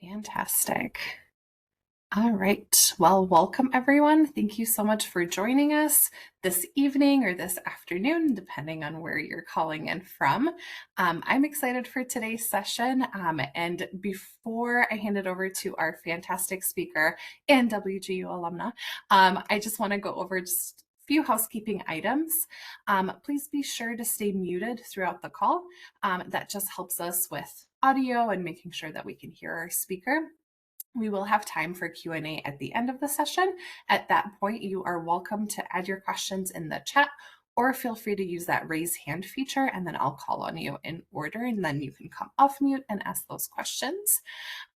Fantastic. All right. Well, welcome everyone. Thank you so much for joining us this evening or this afternoon, depending on where you're calling in from. I'm excited for today's session. And before I hand it over to our fantastic speaker and WGU alumna, I just want to go over just a few housekeeping items. Please be sure to stay muted throughout the call. That just helps us with audio and making sure that we can hear our speaker. We will have time for Q&A at the end of the session. At that point, you are welcome to add your questions in the chat or feel free to use that raise hand feature and then I'll call on you in order and then you can come off mute and ask those questions.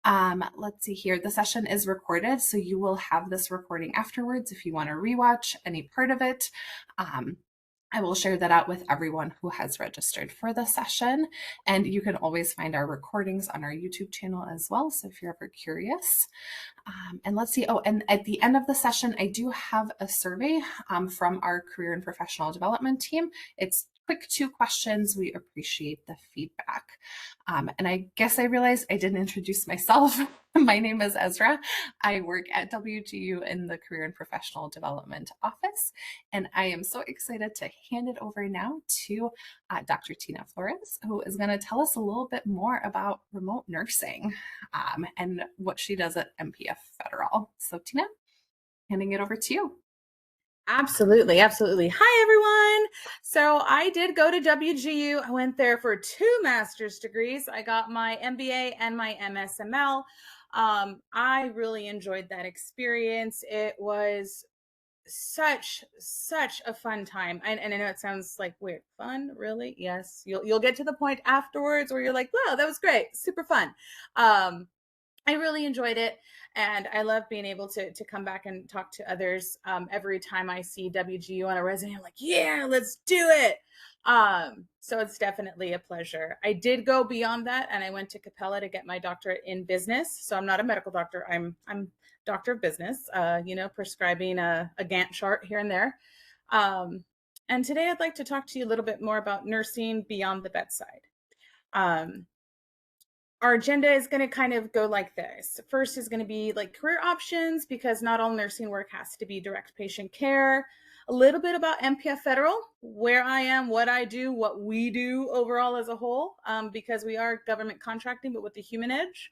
Let's see here. The session is recorded, so you will have this recording afterwards if you want to rewatch any part of it. I will share that out with everyone who has registered for the session, and you can always find our recordings on our YouTube channel as well, so if you're ever curious. And let's see, and at the end of the session, I do have a survey from our career and professional development team. It's quick 2 questions. We appreciate the feedback. And I guess I realized I didn't introduce myself. My name is Ezra. I work at WGU in the Career and Professional Development Office, and I am so excited to hand it over now to Dr. Tina Flores, who is going to tell us a little bit more about remote nursing and what she does at MPF Federal. So Tina, handing it over to you. Absolutely. Hi, everyone. So I did go to WGU. I went there for 2 master's degrees. I got my MBA and my MSML. I really enjoyed that experience. It was such a fun time. And I know it sounds like weird. Fun, really? Yes. You'll get to the point afterwards where you're like, wow, that was great. Super fun. I really enjoyed it, and I love being able to come back and talk to others. Every time I see WGU on a resume, I'm like, yeah, let's do it. So it's definitely a pleasure. I did go beyond that, and I went to Capella to get my doctorate in business. So I'm not a medical doctor. I'm doctor of business, prescribing a Gantt chart here and there. And today I'd like to talk to you a little bit more about nursing beyond the bedside. Our agenda is going to kind of go like this. First is going to be like career options, because not all nursing work has to be direct patient care. A little bit about MPF Federal, where I am, what I do, what we do overall as a whole, because we are government contracting, but with the human edge.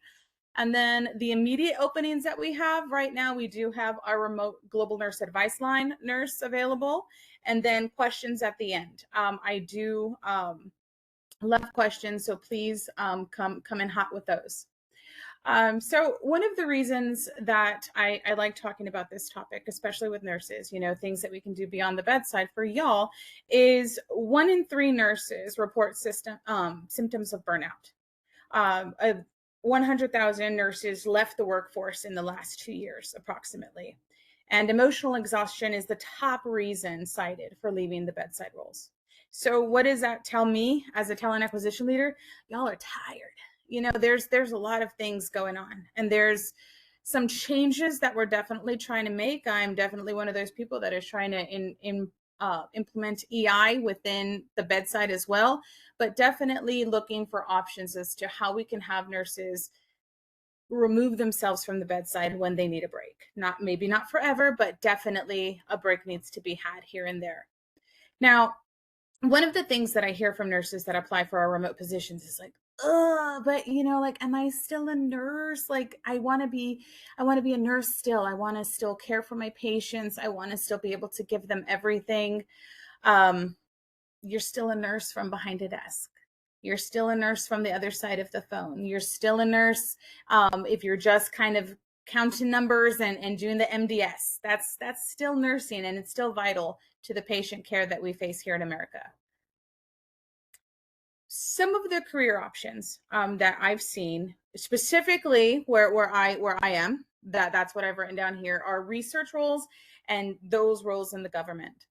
And then the immediate openings that we have right now, we do have our remote global nurse advice line nurse available, and then questions at the end. I do love questions, so please come in hot with those. So one of the reasons that I like talking about this topic, especially with nurses, things that we can do beyond the bedside for y'all, is 1 in 3 nurses report symptoms of burnout. 100,000 nurses left the workforce in the last 2 years, approximately. And emotional exhaustion is the top reason cited for leaving the bedside roles. So what does that tell me as a talent acquisition leader? Y'all are tired. There's a lot of things going on, and there's some changes that we're definitely trying to make. I'm definitely one of those people that is trying to implement EI within the bedside as well, but definitely looking for options as to how we can have nurses remove themselves from the bedside when they need a break. Maybe not forever, but definitely a break needs to be had here and there. Now, one of the things that I hear from nurses that apply for our remote positions is like, but am I still a nurse? Like, I want to be a nurse still. I want to still care for my patients. I want to still be able to give them everything. You're still a nurse from behind a desk. You're still a nurse from the other side of the phone. You're still a nurse if you're just kind of counting numbers and doing the MDS. That's still nursing, and it's still vital to the patient care that we face here in America. Some of the career options that I've seen, specifically where I am, that's what I've written down here, are research roles and those roles in the government.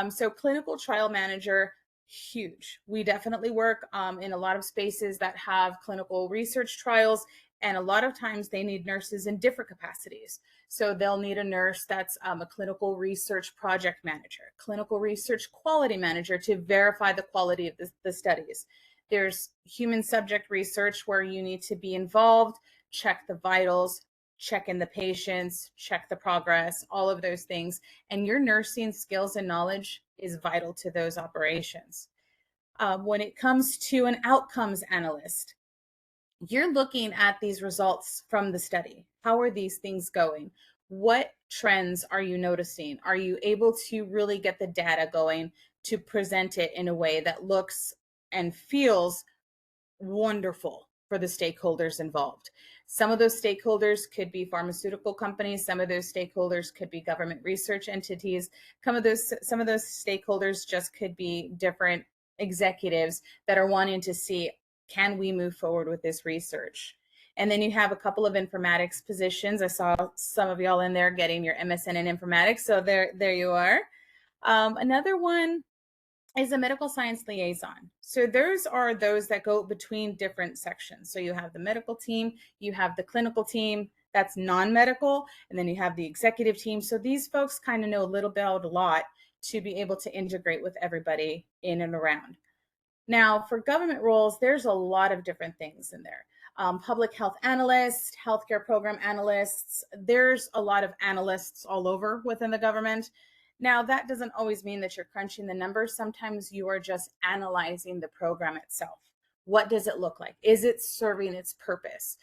So clinical trial manager, huge. We definitely work in a lot of spaces that have clinical research trials, and a lot of times they need nurses in different capacities. So they'll need a nurse that's a clinical research project manager, clinical research quality manager to verify the quality of the studies. There's human subject research where you need to be involved check the vitals, check in the patients, check the progress, all of those things. And your nursing skills and knowledge is vital to those operations. When it comes to an outcomes analyst, you're looking at these results from the study. How are these things going? What trends are you noticing? Are you able to really get the data going to present it in a way that looks and feels wonderful for the stakeholders involved? Some of those stakeholders could be pharmaceutical companies. Some of those stakeholders could be government research entities. Some of those stakeholders just could be different executives that are wanting to see, can we move forward with this research? And then you have a couple of informatics positions. I saw some of y'all in there getting your MSN in informatics. So there you are. Another one is a medical science liaison. So those are those that go between different sections. So you have the medical team, you have the clinical team, that's non-medical, and then you have the executive team. So these folks kind of know a little bit, a lot to be able to integrate with everybody in and around. Now, for government roles, there's a lot of different things in there. Public health analysts, healthcare program analysts, there's a lot of analysts all over within the government. Now, that doesn't always mean that you're crunching the numbers. Sometimes you are just analyzing the program itself. What does it look like? Is it serving its purpose?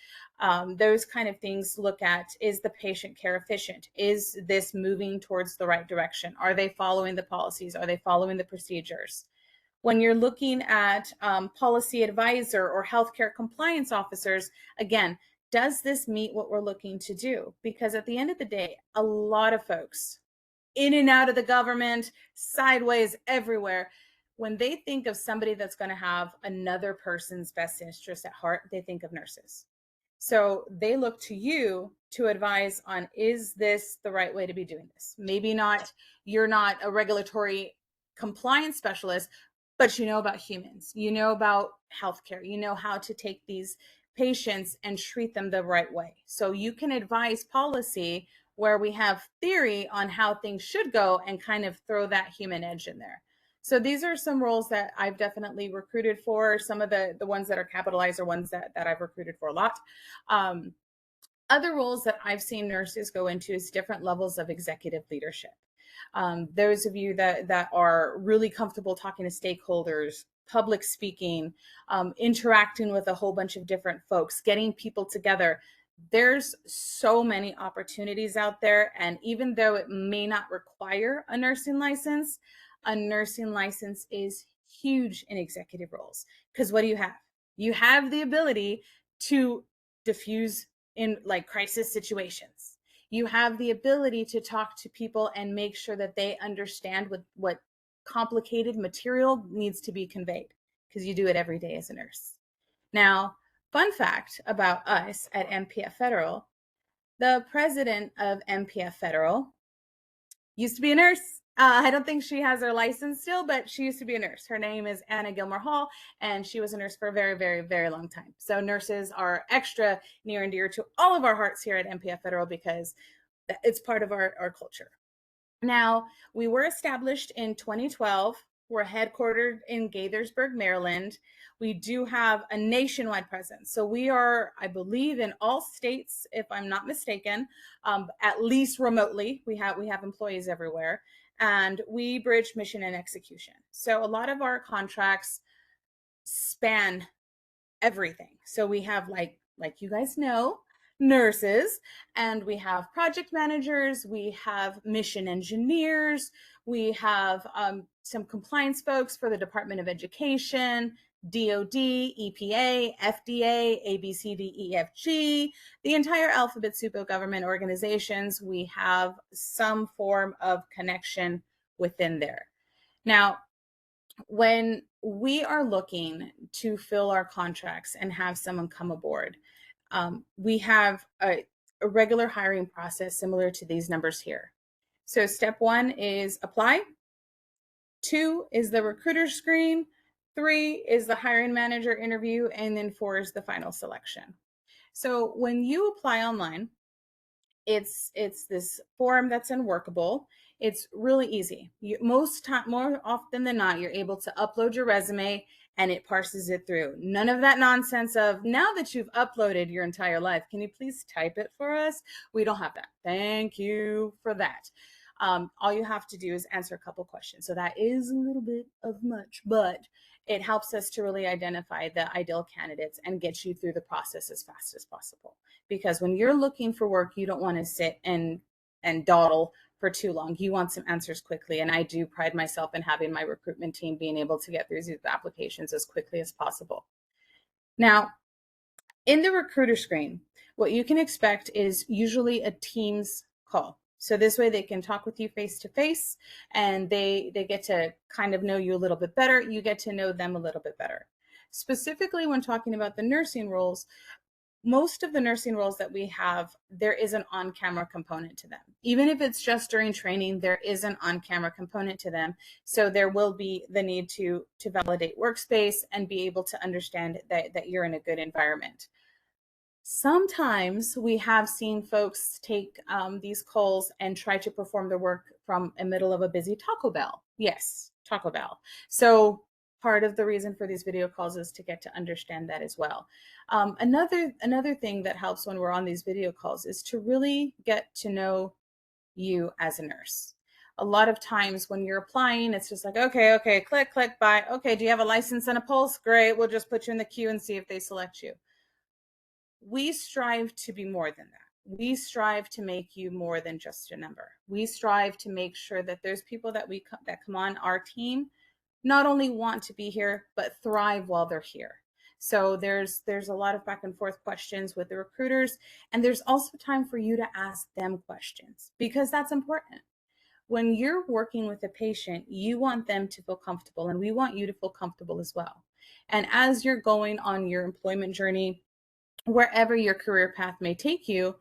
Those kind of things look at, is the patient care efficient? Is this moving towards the right direction? Are they following the policies? Are they following the procedures? When you're looking at policy advisor or healthcare compliance officers, again, does this meet what we're looking to do? Because at the end of the day, a lot of folks in and out of the government, sideways, everywhere, when they think of somebody that's going to have another person's best interest at heart, they think of nurses. So they look to you to advise on, is this the right way to be doing this? Maybe not, you're not a regulatory compliance specialist, but you know about humans, you know about healthcare, you know how to take these patients and treat them the right way. So you can advise policy where we have theory on how things should go and kind of throw that human edge in there. So these are some roles that I've definitely recruited for. Some of the ones that are capitalized are ones that I've recruited for a lot. Other roles that I've seen nurses go into is different levels of executive leadership. Those of you that are really comfortable talking to stakeholders, public speaking, interacting with a whole bunch of different folks, getting people together, there's so many opportunities out there. And even though it may not require a nursing license is huge in executive roles. Because what do you have? You have the ability to diffuse in like crisis situations. You have the ability to talk to people and make sure that they understand what complicated material needs to be conveyed, because you do it every day as a nurse. Now, fun fact about us at MPF Federal, the president of MPF Federal used to be a nurse. I don't think she has her license still, but she used to be a nurse. Her name is Anna Gilmore Hall, and she was a nurse for a very, very, very long time. So nurses are extra near and dear to all of our hearts here at MPF Federal because it's part of our culture. Now, we were established in 2012. We're headquartered in Gaithersburg, Maryland. We do have a nationwide presence. So we are, I believe, in all states, if I'm not mistaken, at least remotely. We have employees everywhere. And we bridge mission and execution. So a lot of our contracts span everything. So we have, like you guys know, nurses, and we have project managers, we have mission engineers, we have some compliance folks for the Department of Education, DOD, EPA, FDA, ABCDEFG, the entire alphabet soup of government organizations. We have some form of connection within there. Now, when we are looking to fill our contracts and have someone come aboard, we have a regular hiring process similar to these numbers here. So step 1 is apply. 2 is the recruiter screen. 3 is the hiring manager interview. And then 4 is the final selection. So when you apply online, it's this form that's unworkable. It's really easy. More often than not, you're able to upload your resume and it parses it through. None of that nonsense of, now that you've uploaded your entire life, can you please type it for us? We don't have that. Thank you for that. All you have to do is answer a couple questions. So that is a little bit of much, but it helps us to really identify the ideal candidates and get you through the process as fast as possible. Because when you're looking for work, you don't want to sit and dawdle for too long. You want some answers quickly. And I do pride myself in having my recruitment team being able to get through these applications as quickly as possible. Now, in the recruiter screen, what you can expect is usually a Teams call. So this way they can talk with you face to face, and they get to kind of know you a little bit better. You get to know them a little bit better. Specifically when talking about the nursing roles, most of the nursing roles that we have, there is an on-camera component to them. Even if it's just during training, there is an on-camera component to them. So there will be the need to validate workspace and be able to understand that you're in a good environment. Sometimes we have seen folks take these calls and try to perform their work from the middle of a busy Taco Bell. Yes, Taco Bell. So part of the reason for these video calls is to get to understand that as well. Another thing that helps when we're on these video calls is to really get to know you as a nurse. A lot of times when you're applying, it's just like, okay, click, bye. Okay, do you have a license and a pulse? Great, we'll just put you in the queue and see if they select you. We strive to be more than that. We strive to make you more than just a number. We strive to make sure that there's people that come on our team not only want to be here, but thrive while they're here. So there's a lot of back and forth questions with the recruiters, and there's also time for you to ask them questions, because that's important. When you're working with a patient, you want them to feel comfortable, and we want you to feel comfortable as well. And as you're going on your employment journey, wherever your career path may take you,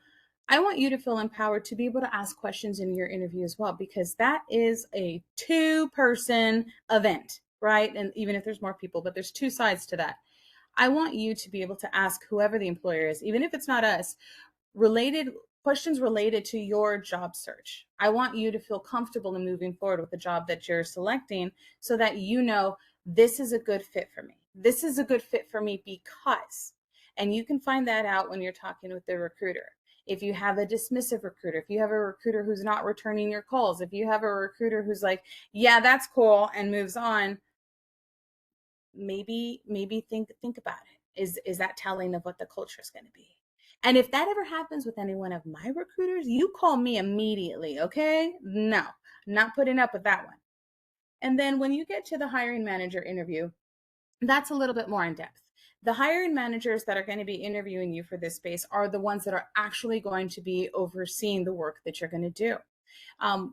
I want you to feel empowered to be able to ask questions in your interview as well, because that is a two-person event, right? And even if there's more people, but there's two sides to that. I want you to be able to ask whoever the employer is, even if it's not us, questions related to your job search. I want you to feel comfortable in moving forward with the job that you're selecting, so that you know this is a good fit for me. This is a good fit for me because, and you can find that out when you're talking with the recruiter. If you have a dismissive recruiter, if you have a recruiter who's not returning your calls, if you have a recruiter who's like, yeah, that's cool, and moves on, maybe think about it. Is that telling of what the culture is going to be? And if that ever happens with any one of my recruiters, you call me immediately, okay? No, not putting up with that one. And then when you get to the hiring manager interview, that's a little bit more in depth. The hiring managers that are going to be interviewing you for this space are the ones that are actually going to be overseeing the work that you're going to do.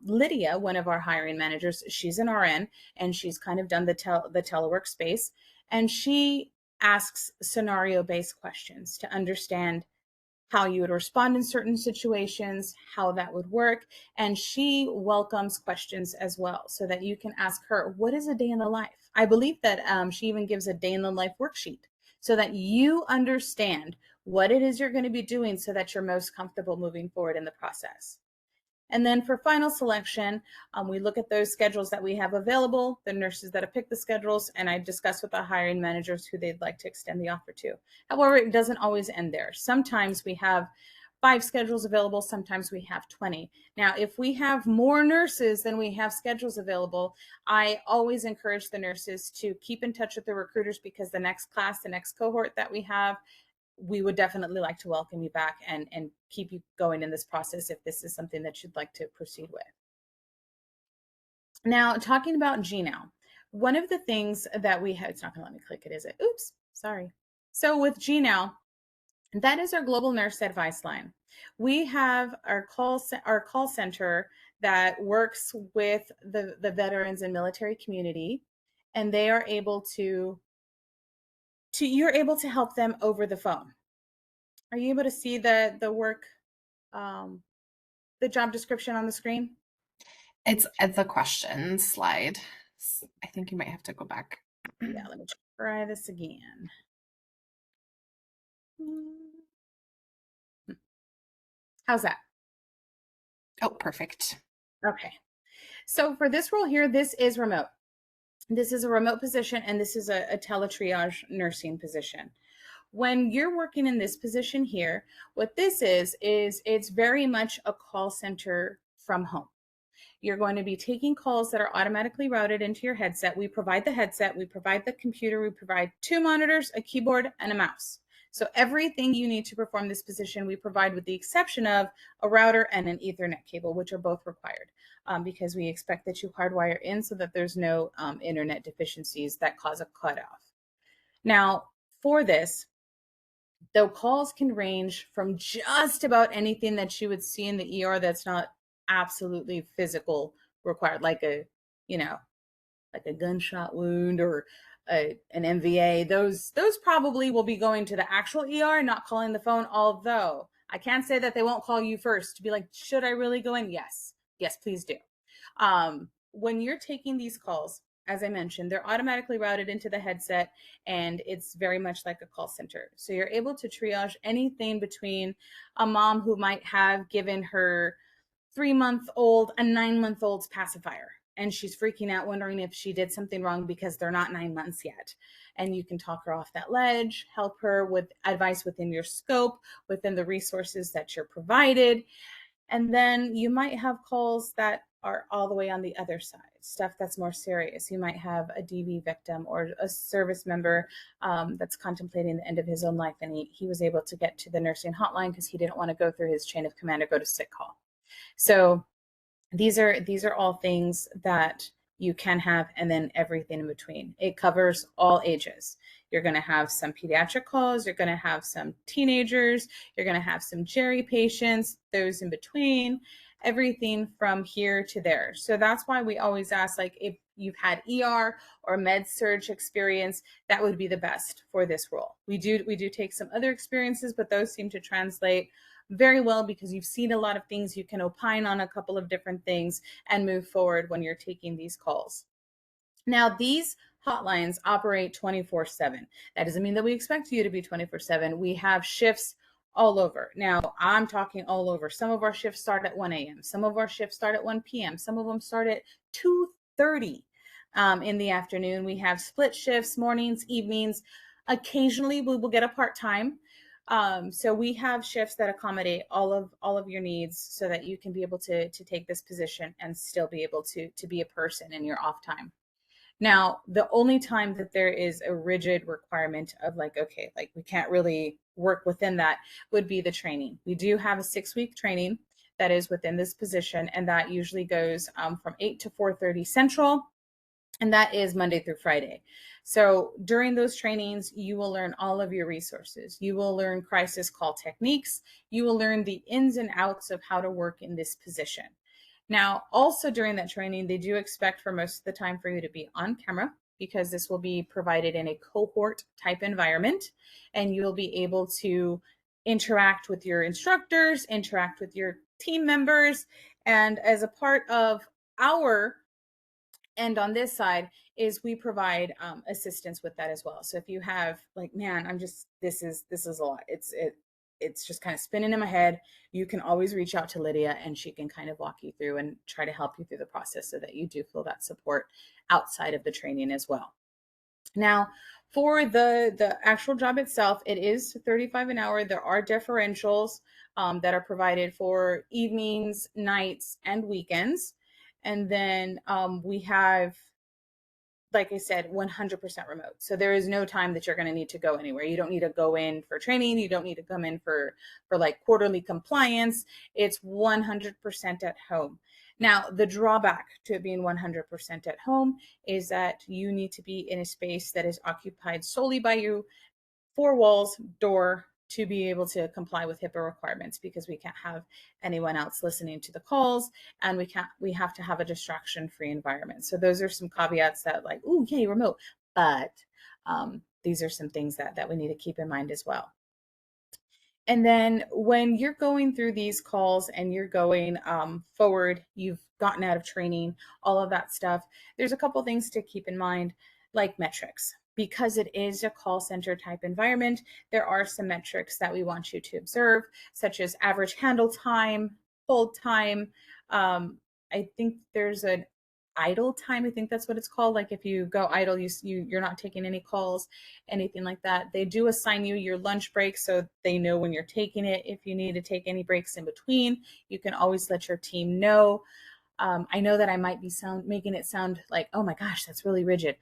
Lydia, one of our hiring managers, she's an RN, and she's kind of done the telework space, and she asks scenario-based questions to understand how you would respond in certain situations, how that would work. And she welcomes questions as well, so that you can ask her, what is a day in the life? I believe that she even gives a day in the life worksheet, so that you understand what it is you're going to be doing, so that you're most comfortable moving forward in the process. And then for final selection, we look at those schedules that we have available, the nurses that have picked the schedules, and I discuss with the hiring managers who they'd like to extend the offer to. However, it doesn't always end there. Sometimes we have 5 schedules available, sometimes we have 20. Now, if we have more nurses than we have schedules available, I always encourage the nurses to keep in touch with the recruiters, because the next class, the next cohort that we have, we would definitely like to welcome you back and keep you going in this process if this is something that you'd like to proceed with. Now, talking about GNow, one of the things that we have, it's not going to let me click it, is it? Oops, sorry. So with GNow, that is our global nurse advice line. We have our call center that works with the veterans and military community, and they are able you're able to help them over the phone. Are you able to see the work, the job description on the screen? It's a question slide. I think you might have to go back. Yeah, let me try this again. How's that? Oh, perfect. Okay. So for this role here, this is remote. This is a remote position, and this is a teletriage nursing position. When you're working in this position here, what this is it's very much a call center from home. You're going to be taking calls that are automatically routed into your headset. We provide the headset, we provide the computer, we provide 2 monitors, a keyboard, and a mouse. So everything you need to perform this position, we provide with the exception of a router and an Ethernet cable, which are both required because we expect that you hardwire in so that there's no internet deficiencies that cause a cutoff. Now, for this, though calls can range from just about anything that you would see in the ER that's not absolutely physical required, like like a gunshot wound or an MVA. Those probably will be going to the actual ER and not calling the phone. Although I can't say that they won't call you first to be like, should I really go in? Yes, please do. When you're taking these calls, as I mentioned, they're automatically routed into the headset, and it's very much like a call center. So you're able to triage anything between a mom who might have given her 3-month-old a 9-month-old's pacifier, and she's freaking out, wondering if she did something wrong because they're not 9 months yet. And you can talk her off that ledge, help her with advice within your scope, within the resources that you're provided. And then you might have calls that are all the way on the other side, stuff that's more serious. You might have a DV victim or a service member that's contemplating the end of his own life, and he was able to get to the nursing hotline because he didn't want to go through his chain of command or go to sick call. So these are all things that you can have, and then everything in between. It covers all ages. You're going to have some pediatric calls, you're going to have some teenagers, you're going to have some geri patients, those in between, everything from here to there. So that's why we always ask, like, if you've had ER or med surge experience, that would be the best for this role. We do take some other experiences, but those seem to translate very well because you've seen a lot of things. You can opine on a couple of different things and move forward when you're taking these calls. Now, these hotlines operate 24/7. That doesn't mean that we expect you to be 24/7. We have shifts all over. Now, I'm talking all over. Some of our shifts start at 1 a.m. Some of our shifts start at 1 p.m. Some of them start at 2:30 in the afternoon. We have split shifts, mornings, evenings. Occasionally, we will get a part-time. So we have shifts that accommodate all of your needs so that you can be able to take this position and still be able to be a person in your off time. Now, the only time that there is a rigid requirement of like, okay, like we can't really work within that would be the training. We do have a 6-week training that is within this position, and that usually goes from 8 to 4:30 Central, and that is Monday through Friday. So during those trainings, you will learn all of your resources. You will learn crisis call techniques. You will learn the ins and outs of how to work in this position. Now, also during that training, they do expect for most of the time for you to be on camera because this will be provided in a cohort type environment, and you'll be able to interact with your instructors, interact with your team members, and as a part of our end on this side is we provide assistance with that as well. So if you have like, man, this is a lot. It's just kind of spinning in my head. You can always reach out to Lydia, and she can kind of walk you through and try to help you through the process so that you do feel that support outside of the training as well. Now, for the actual job itself, it is $35 an hour. There are differentials that are provided for evenings, nights, and weekends. And then we have, like I said, 100% remote. So there is no time that you're going to need to go anywhere. You don't need to go in for training. You don't need to come in for like quarterly compliance. It's 100% at home. Now, the drawback to it being 100% at home is that you need to be in a space that is occupied solely by you, 4 walls, door, to be able to comply with HIPAA requirements, because we can't have anyone else listening to the calls, and we have to have a distraction-free environment. So those are some caveats that like, ooh, yay, remote. But these are some things that we need to keep in mind as well. And then when you're going through these calls and you're going forward, you've gotten out of training, all of that stuff, there's a couple things to keep in mind, like metrics. Because it is a call center type environment, there are some metrics that we want you to observe, such as average handle time, hold time. I think there's an idle time. I think that's what it's called. Like if you go idle, you're not taking any calls, anything like that. They do assign you your lunch break so they know when you're taking it. If you need to take any breaks in between, you can always let your team know. I know that I might be making it sound like, oh my gosh, that's really rigid.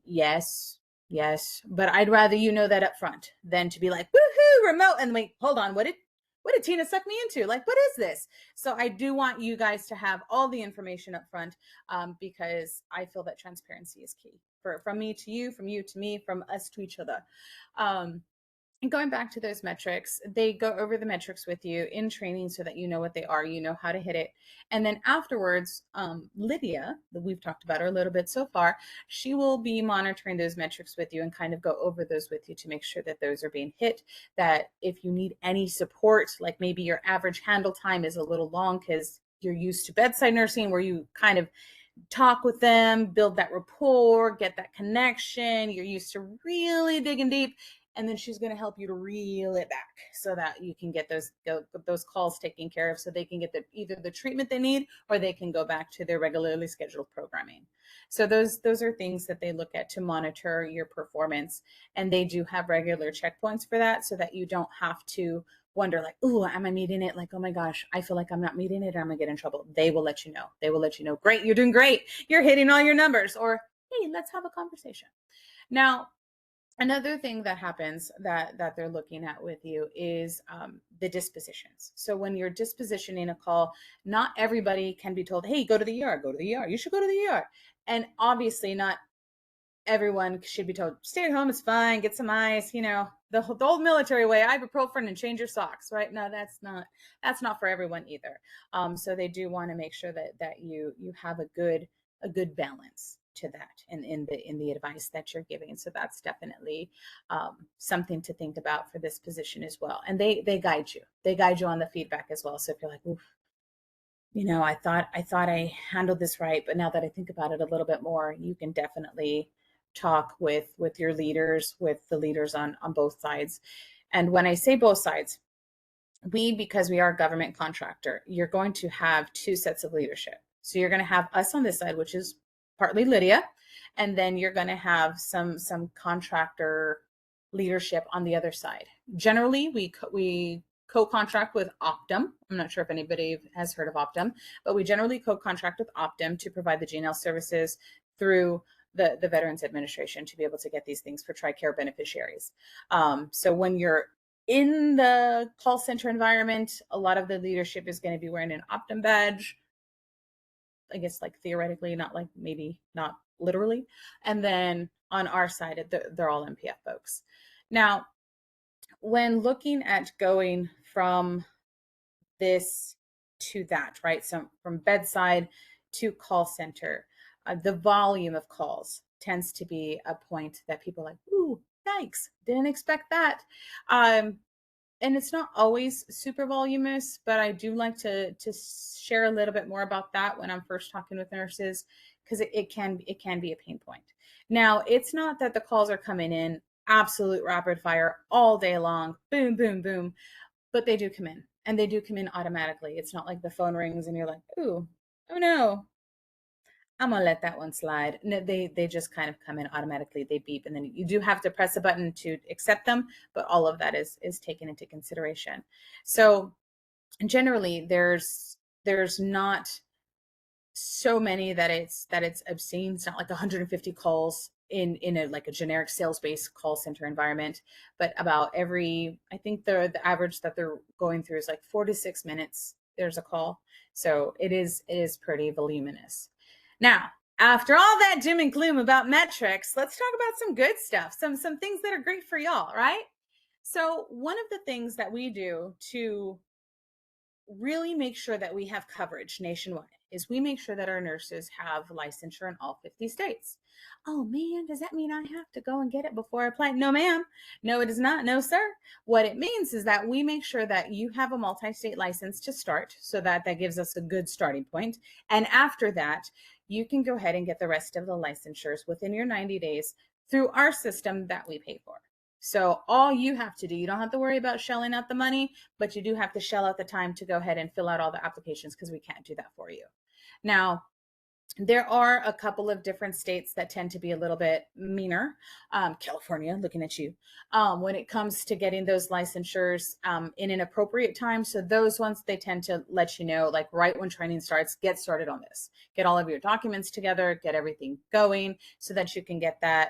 Yes, yes, but I'd rather you know that up front than to be like, woohoo, remote, and wait, hold on, what did Tina suck me into? Like, what is this? So I do want you guys to have all the information up front, because I feel that transparency is key from me to you, from you to me, from us to each other. And going back to those metrics, they go over the metrics with you in training so that you know what they are, you know how to hit it. And then afterwards, Lydia, that we've talked about her a little bit so far, she will be monitoring those metrics with you and kind of go over those with you to make sure that those are being hit. That if you need any support, like maybe your average handle time is a little long because you're used to bedside nursing where you kind of talk with them, build that rapport, get that connection. You're used to really digging deep. And then she's going to help you to reel it back so that you can get those calls taken care of so they can get either the treatment they need or they can go back to their regularly scheduled programming. So those are things that they look at to monitor your performance. And they do have regular checkpoints for that so that you don't have to wonder like, oh, am I meeting it? Like, oh my gosh, I feel like I'm not meeting it or I'm gonna get in trouble. They will let you know. They will let you know, great, you're doing great. You're hitting all your numbers. Or, hey, let's have a conversation. Now, another thing that happens that they're looking at with you is the dispositions. So when you're dispositioning a call, not everybody can be told, hey, go to the ER, go to the ER. You should go to the ER. And obviously not everyone should be told, stay at home, it's fine, get some ice, the old military way, ibuprofen and change your socks, right? No, that's not for everyone either. So they do want to make sure that you have a good balance to that in the advice that you're giving. So that's definitely something to think about for this position as well. And they guide you on the feedback as well. So if you're like, oof, I thought I handled this right, but now that I think about it a little bit more, you can definitely talk with your leaders, with the leaders on both sides. And when I say both sides, because we are a government contractor, you're going to have two sets of leadership. So you're going to have us on this side, which is partly Lydia, and then you're going to have some contractor leadership on the other side. Generally, we co-contract with Optum. I'm not sure if anybody has heard of Optum, but we generally co-contract with Optum to provide the GNL services through the Veterans Administration to be able to get these things for TRICARE beneficiaries. So when you're in the call center environment, a lot of the leadership is going to be wearing an Optum badge. I guess like theoretically, not like maybe not literally. And then on our side, they're all MPF folks. Now, when looking at going from this to that, right? So from bedside to call center, the volume of calls tends to be a point that people are like, ooh, yikes, didn't expect that. And it's not always super voluminous, but I do like to share a little bit more about that when I'm first talking with nurses, because it can be a pain point. Now, it's not that the calls are coming in absolute rapid fire all day long, boom, boom, boom, but they do come in, and they do come in automatically. It's not like the phone rings and you're like, ooh, oh no, I'm gonna let that one slide. No, they just kind of come in automatically. They beep, and then you do have to press a button to accept them, but all of that is taken into consideration. So generally, there's not so many that it's obscene. It's not like 150 calls in a like a generic sales-based call center environment, but about every, I think the average that they're going through is like 4 to 6 minutes there's a call. So it is pretty voluminous. Now, after all that doom and gloom about metrics, let's talk about some good stuff, some things that are great for y'all, right? So one of the things that we do to really make sure that we have coverage nationwide is we make sure that our nurses have licensure in all 50 states. Oh man, does that mean I have to go and get it before I apply? No, ma'am. No, it does not. No, sir. What it means is that we make sure that you have a multi-state license to start, so that gives us a good starting point. And after that, you can go ahead and get the rest of the licensures within your 90 days through our system that we pay for. So all you have to do, you don't have to worry about shelling out the money, but you do have to shell out the time to go ahead and fill out all the applications, because we can't do that for you. Now, There are a couple of different states that tend to be a little bit meaner. California, looking at you, when it comes to getting those licensures in an appropriate time. So those ones, they tend to let you know, like right when training starts, get started on this. Get all of your documents together, get everything going so that you can get that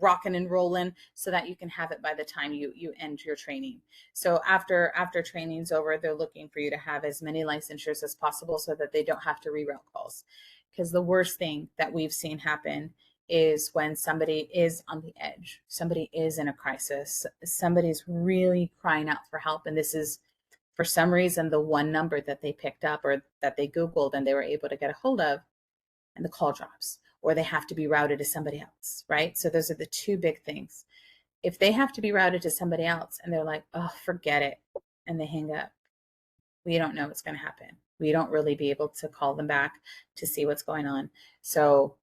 rocking and rolling so that you can have it by the time you end your training. So after training's over, they're looking for you to have as many licensures as possible so that they don't have to reroute calls, because the worst thing that we've seen happen is when somebody is on the edge, somebody is in a crisis, somebody's really crying out for help. And this is, for some reason, the one number that they picked up or that they Googled and they were able to get a hold of, and the call drops, or they have to be routed to somebody else, right? So those are the two big things. If they have to be routed to somebody else and they're like, oh, forget it, and they hang up, we don't know what's going to happen. We don't really be able to call them back to see what's going on. So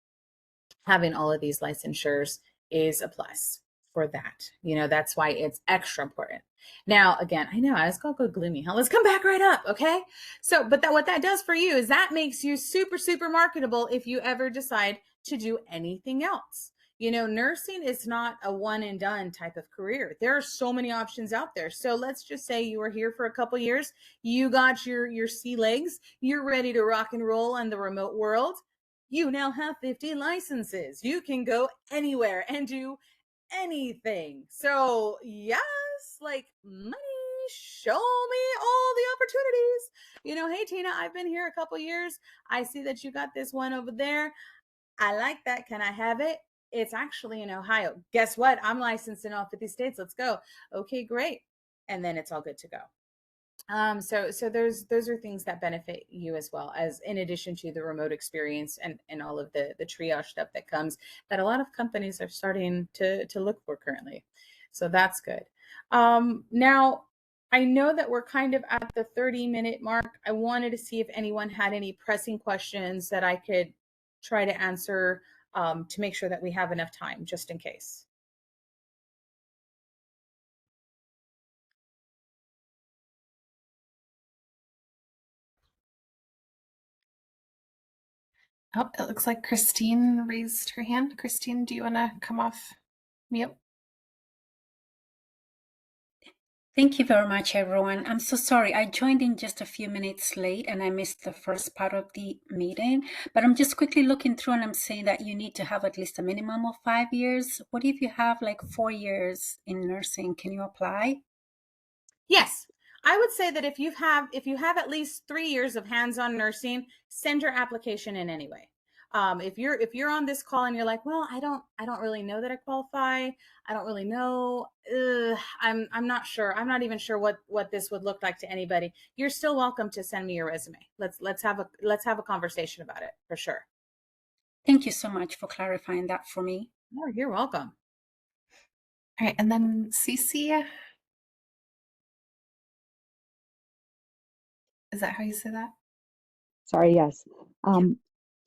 having all of these licensures is a plus for that. That's why it's extra important. Now, again, I know I was going to go gloomy. Let's come back right up, okay? So, but what that does for you is that makes you super, super marketable if you ever decide to do anything else. Nursing is not a one and done type of career. There are so many options out there. So let's just say you were here for a couple years, you got your sea legs, you're ready to rock and roll in the remote world. You now have 50 licenses. You can go anywhere and do anything. So, yes, like money, show me all the opportunities. Hey, Tina, I've been here a couple years. I see that you got this one over there. I like that. Can I have it? It's actually in Ohio. Guess what? I'm licensed in all 50 states. Let's go. Okay, great. And then it's all good to go. So those are things that benefit you as well, as in addition to the remote experience and all of the triage stuff that comes, that a lot of companies are starting to look for currently. So that's good. Now I know that we're kind of at the 30-minute mark. I wanted to see if anyone had any pressing questions that I could try to answer, to make sure that we have enough time just in case. Oh, it looks like Christine raised her hand. Christine, do you want to come off mute? Thank you very much, everyone. I'm so sorry. I joined in just a few minutes late and I missed the first part of the meeting, but I'm just quickly looking through and I'm saying that you need to have at least a minimum of 5 years. What if you have like 4 years in nursing? Can you apply? Yes, I would say that if you have at least 3 years of hands-on nursing, send your application in anyway. If you're on this call and you're like, well, I don't really know that I qualify. I don't really know. I'm not sure. I'm not even sure what this would look like to anybody. You're still welcome to send me your resume. Let's have a conversation about it for sure. Thank you so much for clarifying that for me. Oh, you're welcome. All right, and then Cece, is that how you say that? Sorry, yes. Yeah.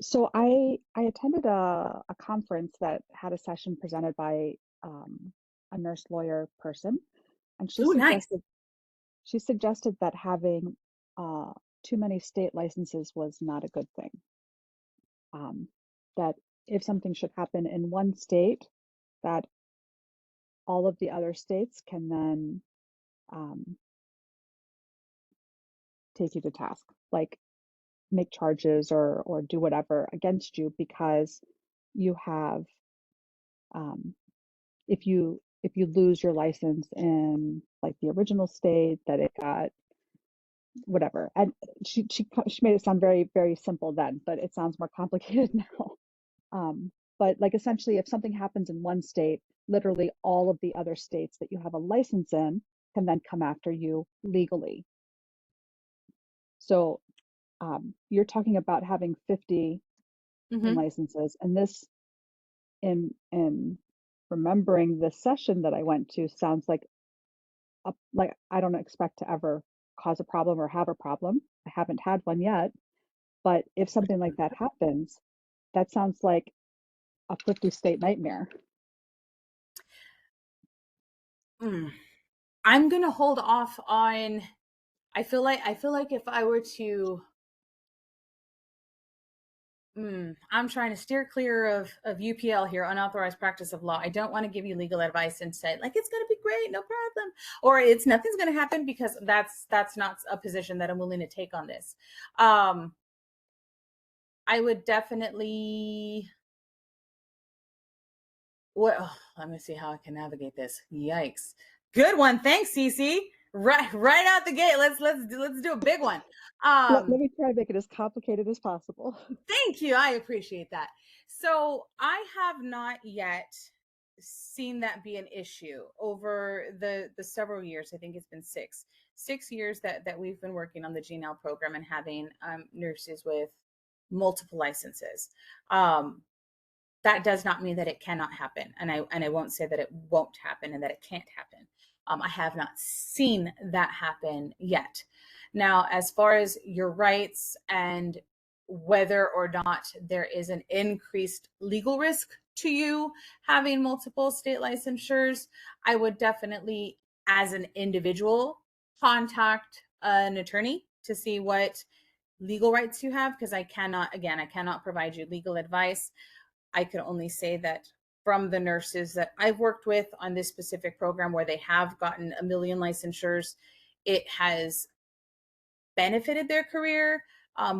So I attended a conference that had a session presented by a nurse lawyer person, and Oh, nice. she suggested that having uh, too many state licenses was not a good thing. That if something should happen in one state, that all of the other states can then um, take you to task, like make charges or do whatever against you because you have um, if you lose your license in like the original state that it got whatever. And she made it sound very very simple then, but it sounds more complicated now. But like essentially if something happens in one state, literally all of the other states that you have a license in can then come after you legally. So you're talking about having 50 in Mm-hmm. licenses, and this in remembering the session that I went to sounds like I don't expect to ever cause a problem or have a problem. I haven't had one yet, but if something like that happens, that sounds like a 50 state nightmare. Mm. I'm gonna hold off on. I feel like if I were to I'm trying to steer clear of UPL here, unauthorized practice of law. I don't want to give you legal advice and say like it's going to be great, no problem, or it's nothing's going to happen, because that's not a position that I'm willing to take on this. I would definitely. Well, let me see how I can navigate this. Yikes! Good one, thanks, Cece. Right out the gate. Let's do a big one. Let me try to make it as complicated as possible. Thank you. I appreciate that. So I have not yet seen that be an issue over the several years. I think it's been six years that we've been working on the GNL program and having nurses with multiple licenses. That does not mean that it cannot happen, and I won't say that it won't happen and that it can't happen. I have not seen that happen yet. Now, as far as your rights and whether or not there is an increased legal risk to you having multiple state licensures, I would definitely, as an individual, contact an attorney to see what legal rights you have, because I cannot provide you legal advice. I can only say that from the nurses that I've worked with on this specific program where they have gotten a million licensures, it has benefited their career,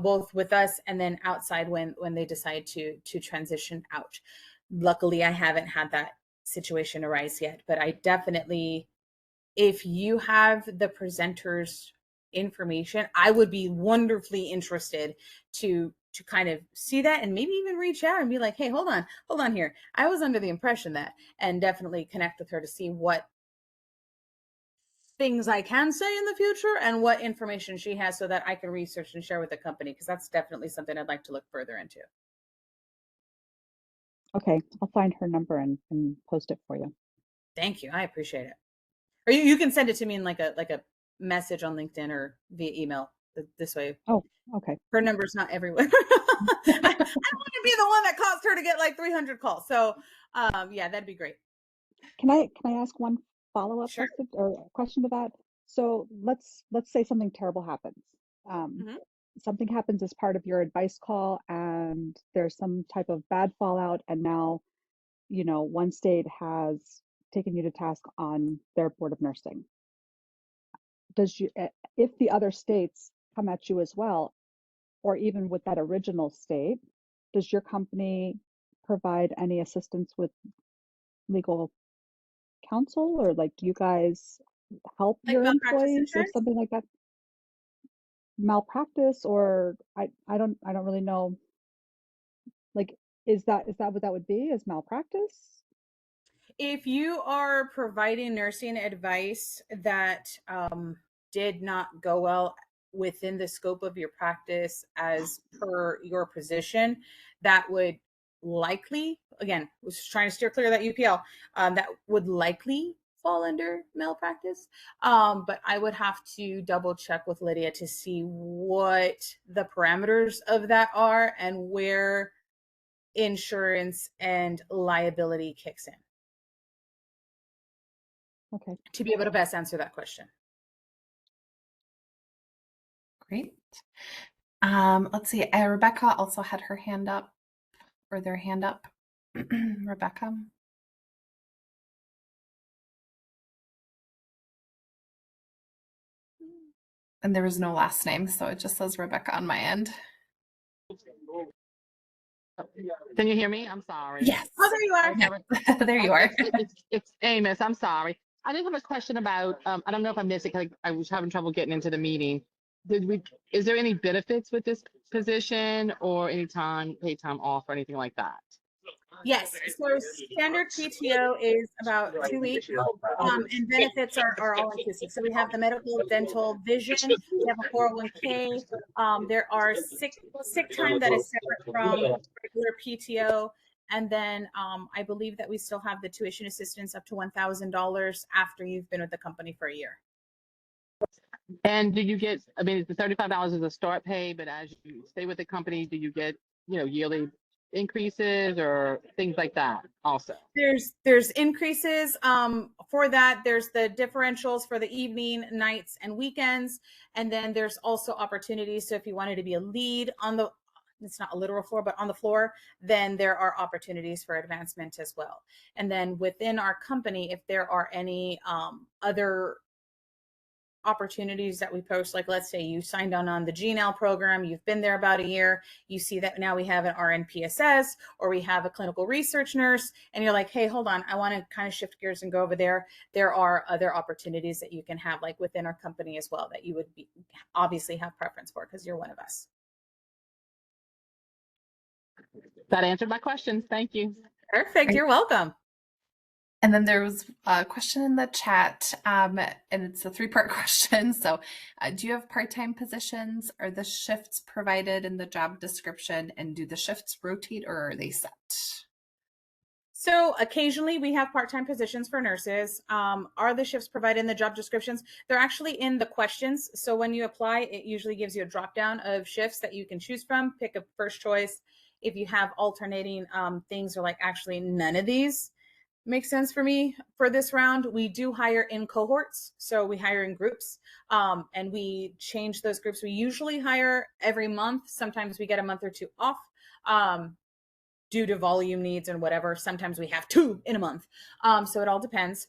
both with us and then outside when they decide to transition out. Luckily, I haven't had that situation arise yet, but I definitely, if you have the presenter's information, I would be wonderfully interested to kind of see that and maybe even reach out and be like, hey, hold on here. I was under the impression that, and definitely connect with her to see what things I can say in the future and what information she has so that I can research and share with the company, because that's definitely something I'd like to look further into. Okay, I'll find her number and post it for you. Thank you. I appreciate it. Or you can send it to me in like a message on LinkedIn or via email. This way. Oh, okay. Her number's not everywhere. I don't want to be the one that caused her to get like 300 calls. So yeah, that'd be great. Can I ask one follow-up Sure. question to that? So let's say something terrible happens. Something happens as part of your advice call, and there's some type of bad fallout, and now, one state has taken you to task on their board of nursing. If the other states come at you as well, or even with that original state, does your company provide any assistance with legal counsel, or like, do you guys help Like your malpractice employees if insurance? something like that, malpractice, or I don't really know, like, is that what that would be, is malpractice? If you are providing nursing advice that did not go well within the scope of your practice as per your position, that would likely, again, was trying to steer clear of that UPL, that would likely fall under malpractice. But I would have to double check with Lydia to see what the parameters of that are and where insurance and liability kicks in. Okay. To be able to best answer that question. Great. Let's see. Rebecca also had her hand up, or their hand up. Rebecca. And there was no last name, so it just says Rebecca on my end. Can you hear me? I'm sorry. Yes. Oh, there you are. There you are. It's Amos. I'm sorry. I did have a question about, I don't know if I missed it, 'cause I was having trouble getting into the meeting. Is there any benefits with this position, or any paid time off or anything like that? Yes. So standard PTO is about 2 weeks, and benefits are all inclusive. So we have the medical, dental, vision. We have a 401k. There are sick time that is separate from regular PTO. And then I believe that we still have the tuition assistance up to $1,000 after you've been with the company for a year. And do you get, I mean, the $35 is a start pay, but as you stay with the company, do you get, yearly increases or things like that also? There's increases for that. There's the differentials for the evening, nights, and weekends. And then there's also opportunities. So if you wanted to be a lead on the it's not a literal floor, but on the floor, then there are opportunities for advancement as well. And then within our company, if there are any other opportunities that we post, like let's say you signed on the GNL program, you've been there about a year, you see that now we have an RNPSS or we have a clinical research nurse, and you're like, hey, hold on, I want to kind of shift gears and go over there. There are other opportunities that you can have, like within our company as well, that you would obviously have preference for because you're one of us. That answered my questions. Thank you. Perfect. Great. You're welcome. And then there was a question in the chat, and it's a three-part question. So do you have part-time positions? Are the shifts provided in the job description? And do the shifts rotate or are they set? So occasionally we have part-time positions for nurses. Are the shifts provided in the job descriptions? They're actually in the questions. So when you apply, it usually gives you a drop-down of shifts that you can choose from, pick a first choice. If you have alternating things, or like actually none of these makes sense for me for this round, we do hire in cohorts. So we hire in groups, and we change those groups. We usually hire every month. Sometimes we get a month or two off due to volume needs and whatever. Sometimes we have 2 in a month. So it all depends.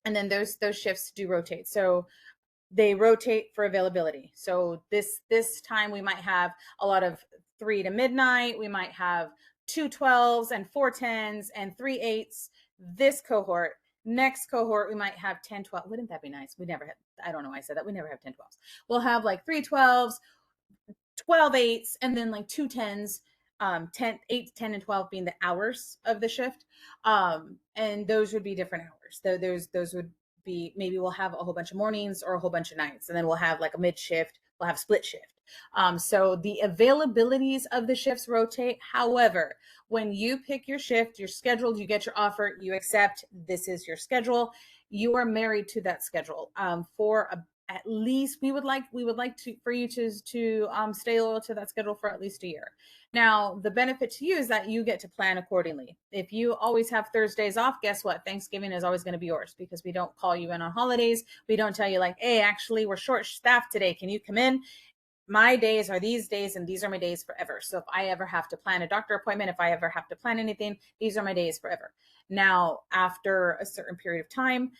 And then those shifts do rotate. So they rotate for availability. So this time we might have a lot of 3 to midnight. We might have 2 12s and 4 10s and 3 8s. This cohort, next cohort, we might have 10 12. Wouldn't that be nice? We never had, I don't know why I said that. We never have 10 12s. We'll have like 3 12s, 12 8s, and then like 2 10s. 10, 8, 10, and 12 being the hours of the shift. And those would be different hours. Those would be, maybe we'll have a whole bunch of mornings or a whole bunch of nights, and then we'll have like a mid shift, we'll have split shift. So the availabilities of the shifts rotate. However, when you pick your shift, you're scheduled, you get your offer, you accept, this is your schedule. You are married to that schedule for at least, we would like for you to stay loyal to that schedule for at least a year. Now, the benefit to you is that you get to plan accordingly. If you always have Thursdays off, guess what? Thanksgiving is always going to be yours, because we don't call you in on holidays. We don't tell you like, hey, actually, we're short staffed today. Can you come in? My days are these days, and these are my days forever. So if I ever have to plan a doctor appointment, if I ever have to plan anything, these are my days forever. Now, after a certain period of time,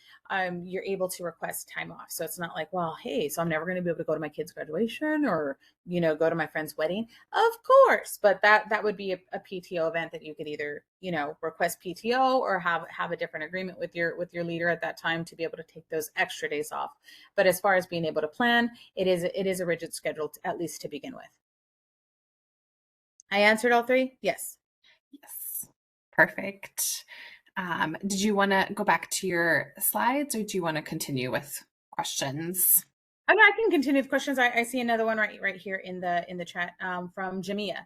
you're able to request time off. So it's not like, well, hey, so I'm never going to be able to go to my kid's graduation or, go to my friend's wedding. Of course, but that would be a PTO event that you could either, request PTO or have a different agreement with your leader at that time to be able to take those extra days off. But as far as being able to plan, it is a rigid schedule, at least to begin with. I answered all 3? Yes. Yes. Perfect. Did you want to go back to your slides, or do you want to continue with questions? I can continue with questions. I see another one right here in the chat from Jamia.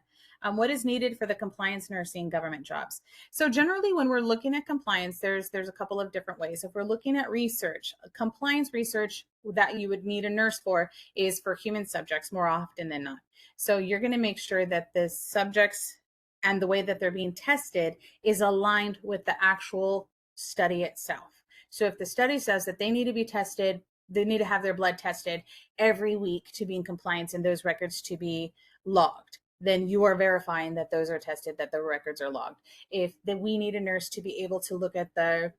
What is needed for the compliance nursing government jobs? So generally, when we're looking at compliance, there's a couple of different ways. If we're looking at research, compliance research that you would need a nurse for is for human subjects more often than not. So you're going to make sure that the subjects and the way that they're being tested is aligned with the actual study itself. So if the study says that they need to be tested, they need to have their blood tested every week to be in compliance and those records to be logged, then you are verifying that those are tested, that the records are logged. If we need a nurse to be able to look at the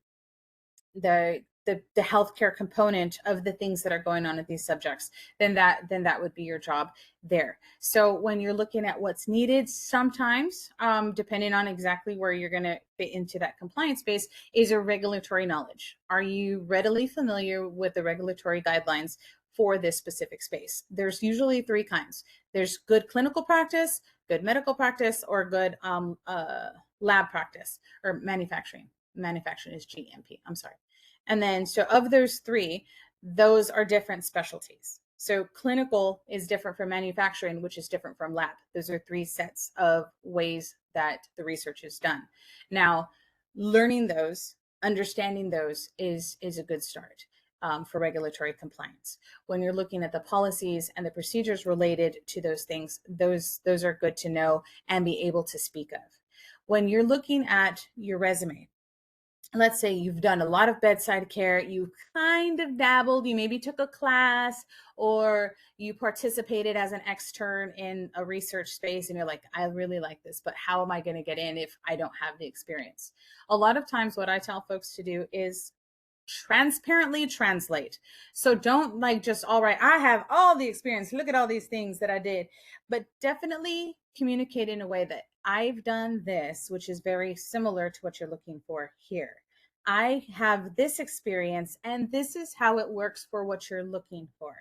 healthcare component of the things that are going on with these subjects, then that would be your job there. So when you're looking at what's needed, sometimes, depending on exactly where you're going to fit into that compliance space, is your regulatory knowledge. Are you readily familiar with the regulatory guidelines for this specific space? There's usually 3 kinds. There's good clinical practice, good medical practice, or good lab practice, or manufacturing. Manufacturing is GMP. I'm sorry. And then, so of those 3, those are different specialties. So clinical is different from manufacturing, which is different from lab. Those are 3 sets of ways that the research is done. Now, learning those, understanding those is a good start for regulatory compliance. When you're looking at the policies and the procedures related to those things, those are good to know and be able to speak of. When you're looking at your resume, let's say you've done a lot of bedside care, you kind of dabbled, you maybe took a class or you participated as an extern in a research space and you're like, I really like this, but how am I going to get in if I don't have the experience? A lot of times what I tell folks to do is transparently translate. So don't like just, all right, I have all the experience, look at all these things that I did, but definitely communicate in a way that I've done this, which is very similar to what you're looking for here. I have this experience and this is how it works for what you're looking for.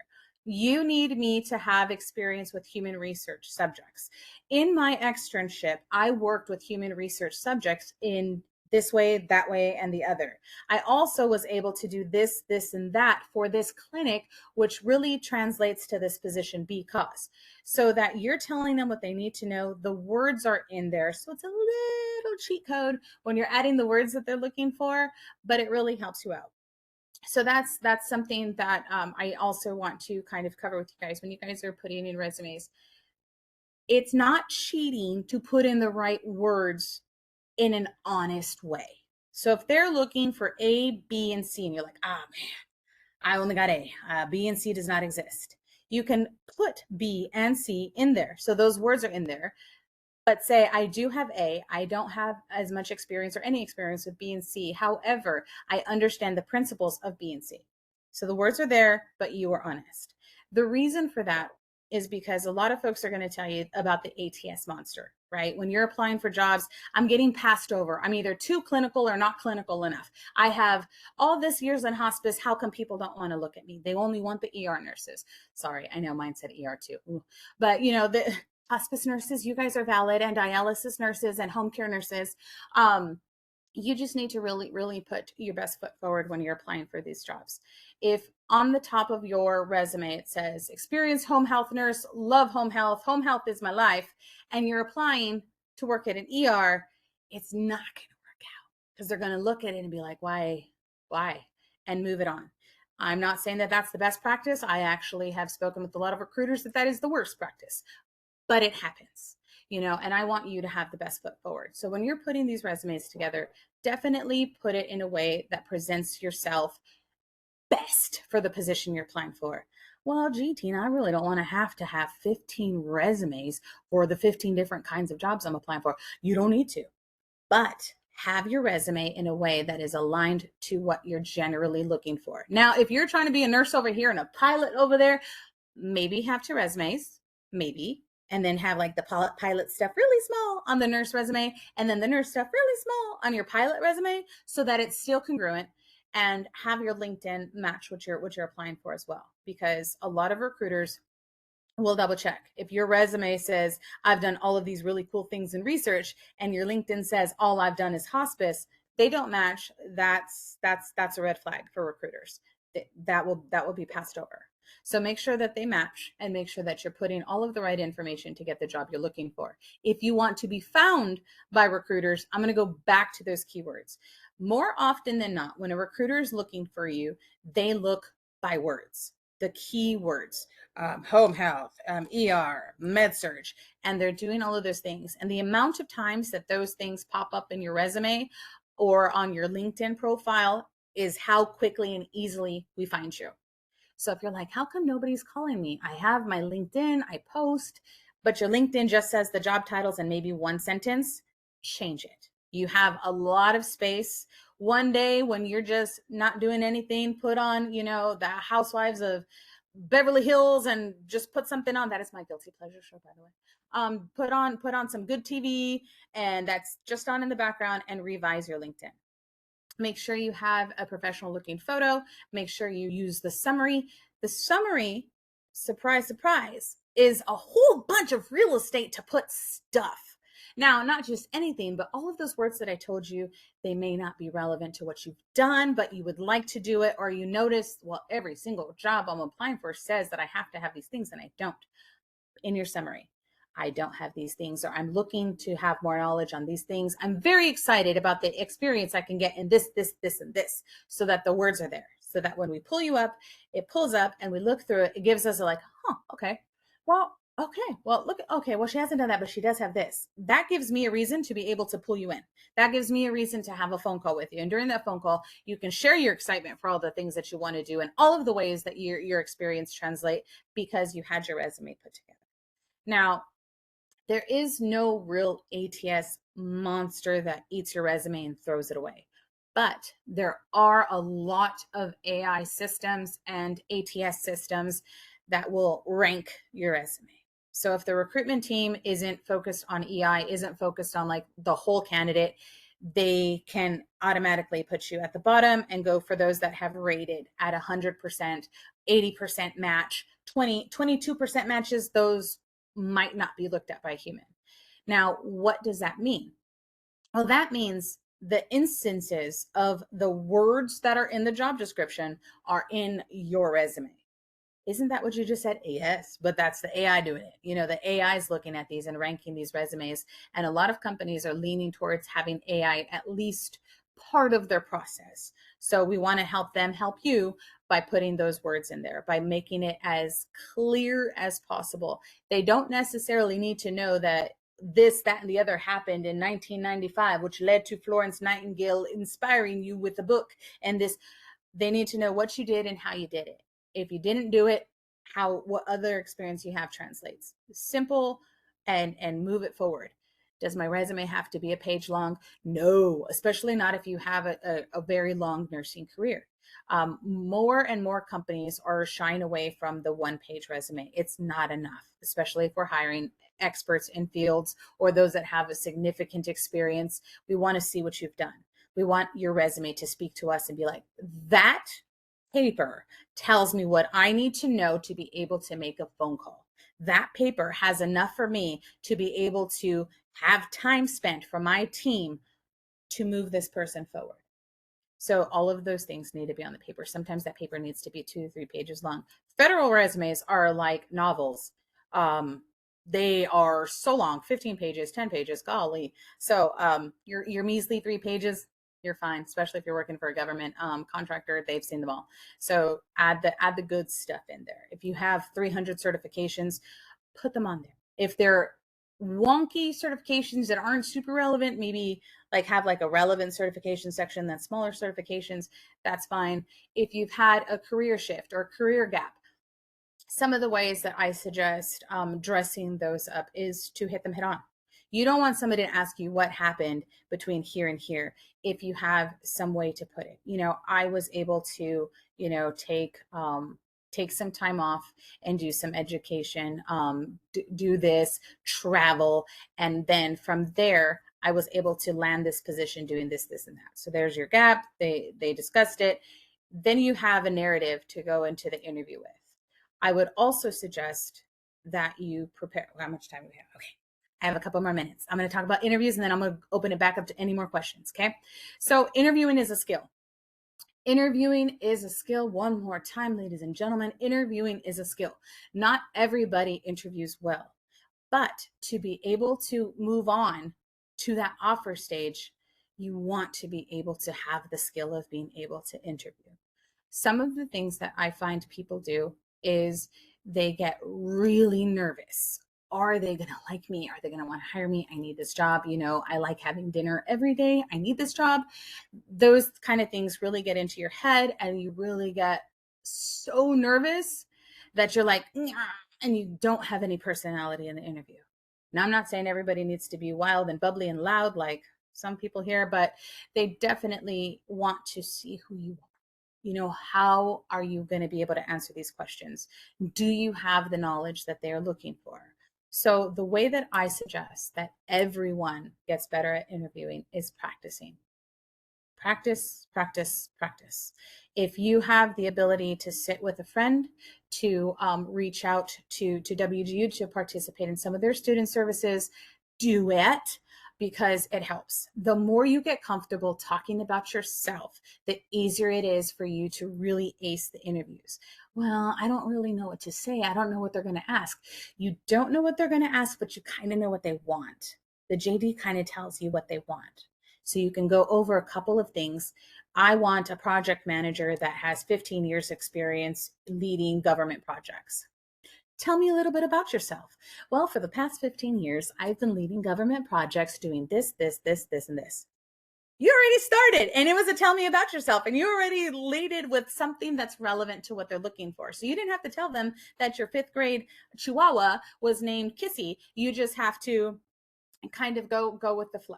You need me to have experience with human research subjects. In my externship, I worked with human research subjects in this way, that way, and the other. I also was able to do this, this, and that for this clinic, which really translates to this position because, so that you're telling them what they need to know. The words are in there. So it's a little cheat code when you're adding the words that they're looking for, but it really helps you out. So that's something that I also want to kind of cover with you guys when you guys are putting in resumes. It's not cheating to put in the right words in an honest way. So if they're looking for A, B, and C, and you're like, ah, man, I only got A, B and C does not exist. You can put B and C in there. So those words are in there, but say, I do have A, I don't have as much experience or any experience with B and C. However, I understand the principles of B and C. So the words are there, but you are honest. The reason for that is because a lot of folks are going to tell you about the ATS monster, right? When you're applying for jobs, I'm getting passed over. I'm either too clinical or not clinical enough. I have all this years in hospice. How come people don't want to look at me? They only want the ER nurses. Sorry, I know mine said ER too. Ooh. But you know, the hospice nurses, you guys are valid, and dialysis nurses and home care nurses. You just need to really put your best foot forward when you're applying for these jobs. If on the top of your resume it says experienced home health nurse, love home health is my life, and you're applying to work at an ER, it's not going to work out because they're going to look at it and be like, why, and move it on. I'm not saying that that's the best practice. I actually have spoken with a lot of recruiters that is the worst practice, but it happens. You know, and I want you to have the best foot forward. So when you're putting these resumes together, definitely put it in a way that presents yourself best for the position you're applying for. Well, gee, Tina, I really don't want to have 15 resumes for the 15 different kinds of jobs I'm applying for. You don't need to, but have your resume in a way that is aligned to what you're generally looking for. Now, if you're trying to be a nurse over here and a pilot over there, maybe have 2 resumes, maybe, and then have like the pilot stuff really small on the nurse resume and then the nurse stuff really small on your pilot resume so that it's still congruent, and have your LinkedIn match what you're applying for as well. Because a lot of recruiters will double check. If your resume says, I've done all of these really cool things in research, and your LinkedIn says, all I've done is hospice, they don't match. That's a red flag for recruiters. That will be passed over. So make sure that they match and make sure that you're putting all of the right information to get the job you're looking for. If you want to be found by recruiters, I'm going to go back to those keywords. More often than not, when a recruiter is looking for you, they look by words, the keywords, home health, ER, med surg, and they're doing all of those things. And the amount of times that those things pop up in your resume or on your LinkedIn profile is how quickly and easily we find you. So if you're like, how come nobody's calling me? I have my LinkedIn, I post, but your LinkedIn just says the job titles and maybe one sentence, change it. You have a lot of space. One day when you're just not doing anything, put on, you know, the Housewives of Beverly Hills and just put something on. That is my guilty pleasure show, by the way. Put on some good TV and that's just on in the background, and revise your LinkedIn. Make sure you have a professional looking photo. Make sure you use the summary. The summary, surprise, surprise, is a whole bunch of real estate to put stuff. Now, not just anything, but all of those words that I told you, they may not be relevant to what you've done, but you would like to do it, or you notice, well, every single job I'm applying for says that I have to have these things and I don't. In your summary, I don't have these things, or I'm looking to have more knowledge on these things. I'm very excited about the experience I can get in this, and this, so that the words are there. So that when we pull you up, it pulls up and we look through it, it gives us a like, huh, okay. Well, Okay, well, look, okay, well, she hasn't done that, but she does have this. That gives me a reason to be able to pull you in. That gives me a reason to have a phone call with you. And during that phone call, you can share your excitement for all the things that you want to do and all of the ways that your experience translate because you had your resume put together. Now, there is no real ATS monster that eats your resume and throws it away. But there are a lot of AI systems and ATS systems that will rank your resume. So if the recruitment team isn't focused on EI, isn't focused on like the whole candidate, they can automatically put you at the bottom and go for those that have rated at 100%, 80% match, 22% matches. Those might not be looked at by a human. Now, what does that mean? Well, that means the instances of the words that are in the job description are in your resume. Isn't that what you just said? Yes, but that's the AI doing it. You know, the AI is looking at these and ranking these resumes. And a lot of companies are leaning towards having AI at least part of their process. So we want to help them help you by putting those words in there, by making it as clear as possible. They don't necessarily need to know that this, that, and the other happened in 1995, which led to Florence Nightingale inspiring you with the book. And this, they need to know what you did and how you did it. If you didn't do it, what other experience you have translates. Simple and move it forward. Does my resume have to be a page long? No, especially not if you have a very long nursing career. More and more companies are shying away from the one-page resume. It's not enough, especially if we're hiring experts in fields or those that have a significant experience. We want to see what you've done. We want your resume to speak to us and be like, that paper tells me what I need to know to be able to make a phone call. That paper has enough for me to be able to have time spent for my team to move this person forward. So all of those things need to be on the paper. Sometimes that paper needs to be 2 to 3 pages long. Federal resumes are like novels. They are so long, 15 pages, 10 pages, golly. So your measly 3 pages, you're fine, especially if you're working for a government contractor. They've seen them all. So add the good stuff in there. If you have 300 certifications, put them on there. If they're wonky certifications that aren't super relevant, maybe like have like a relevant certification section that's smaller certifications, that's fine. If you've had a career shift or a career gap, some of the ways that I suggest dressing those up is to hit them head on. You don't want somebody to ask you what happened between here and here if you have some way to put it. You know, I was able to, you know, take some time off and do some education, do this, travel, and then from there, I was able to land this position doing this, this, and that. So there's your gap. They discussed it. Then you have a narrative to go into the interview with. I would also suggest that you prepare. How much time do we have? Okay. I have a couple more minutes. I'm going to talk about interviews and then I'm going to open it back up to any more questions. Okay. So interviewing is a skill. Interviewing is a skill. One more time, ladies and gentlemen, interviewing is a skill. Not everybody interviews well, but to be able to move on to that offer stage, you want to be able to have the skill of being able to interview. Some of the things that I find people do is they get really nervous. Are they going to like me? Are they going to want to hire me? I need this job. You know, I like having dinner every day. I need this job. Those kind of things really get into your head and you really get so nervous that you're like, and you don't have any personality in the interview. Now, I'm not saying everybody needs to be wild and bubbly and loud like some people here, but they definitely want to see who you are. You know, how are you going to be able to answer these questions? Do you have the knowledge that they're looking for? So the way that I suggest that everyone gets better at interviewing is practicing. Practice, practice, practice. If you have the ability to sit with a friend, to reach out to WGU to participate in some of their student services, do it because it helps. The more you get comfortable talking about yourself, the easier it is for you to really ace the interviews. Well, I don't really know what to say. I don't know what they're going to ask. You don't know what they're going to ask, but you kind of know what they want. The JD kind of tells you what they want. So you can go over a couple of things. I want a project manager that has 15 years experience leading government projects. Tell me a little bit about yourself. Well, for the past 15 years, I've been leading government projects doing this, this, this, this, and this. You already started, and it was a tell me about yourself, and you already leaded with something that's relevant to what they're looking for. So you didn't have to tell them that your 5th grade Chihuahua was named Kissy. You just have to kind of go with the flow.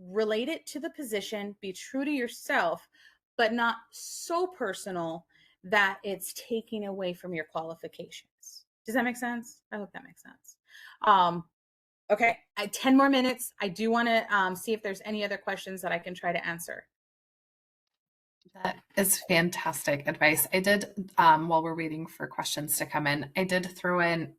Relate it to the position, be true to yourself, but not so personal that it's taking away from your qualifications. Does that make sense? I hope that makes sense. Okay, 10 more minutes. I do want to see if there's any other questions that I can try to answer. That is fantastic advice. I did, while we're waiting for questions to come in, I did throw in